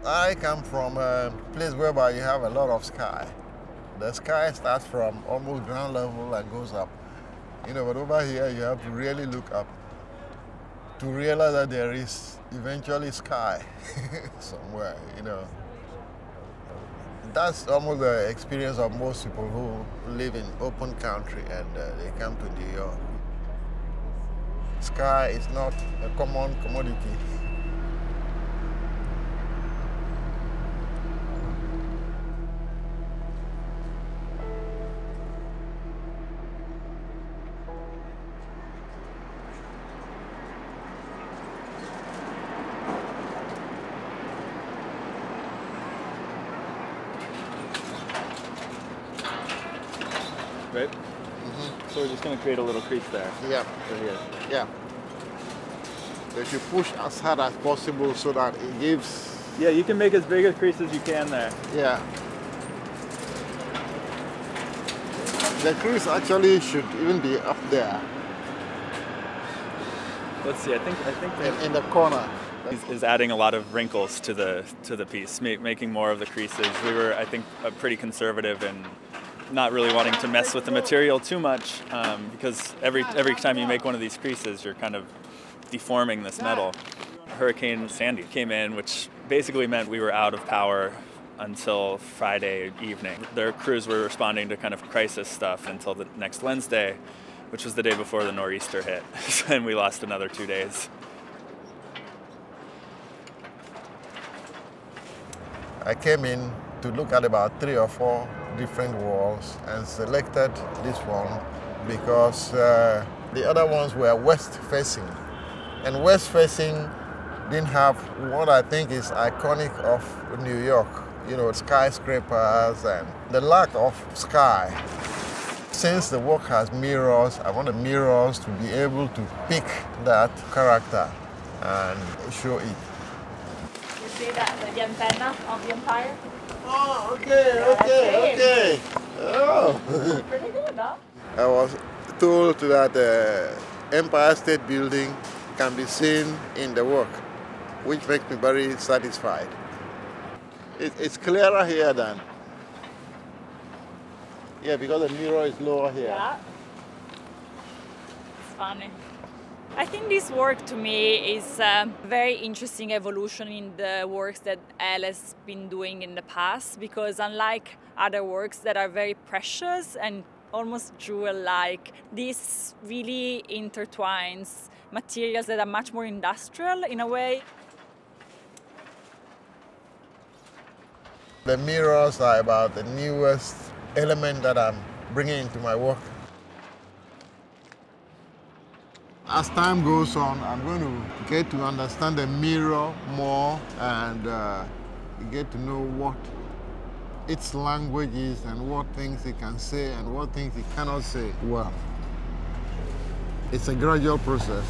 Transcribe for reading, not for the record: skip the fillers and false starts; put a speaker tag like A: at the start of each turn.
A: I come from a place whereby you have a lot of sky. The sky starts from almost ground level and goes up. But over here you have to really look up to realize that there is eventually sky somewhere, That's almost the experience of most people who live in open country and they come to New York. Sky is not a common commodity.
B: Right? Mm-hmm. So we're just going to create a little crease there.
A: Yeah.
B: Right here.
A: Yeah. So if you push as hard as possible so that it gives...
B: Yeah, you can make as big a crease as you can there.
A: Yeah. The crease actually should even be up there.
B: Let's see, I think
A: in the corner.
B: Is adding a lot of wrinkles to the piece, making more of the creases. We were, I think, pretty conservative and not really wanting to mess with the material too much because every time you make one of these creases, you're kind of deforming this metal. Hurricane Sandy came in, which basically meant we were out of power until Friday evening. Their crews were responding to kind of crisis stuff until the next Wednesday, which was the day before the nor'easter hit, and we lost another 2 days.
A: I came in to look at about 3 or 4 different walls and selected this one because the other ones were west facing, and west facing didn't have what I think is iconic of New York, skyscrapers and the lack of sky. Since the work has mirrors, I want the mirrors to be able to pick that character and show it.
C: You see that the antenna of the Empire?
A: Oh, okay. Oh.
C: Pretty good, huh?
A: I was told that Empire State Building can be seen in the work, which makes me very satisfied. It's clearer here than... Yeah, because the mirror is lower here.
C: Yeah. It's funny. I think this work to me is a very interesting evolution in the works that Elle has been doing in the past, because unlike other works that are very precious and almost jewel-like, this really intertwines materials that are much more industrial in a way.
A: The mirrors are about the newest element that I'm bringing into my work. As time goes on, I'm going to get to understand the mirror more and get to know what its language is and what things it can say and what things it cannot say well. It's a gradual process.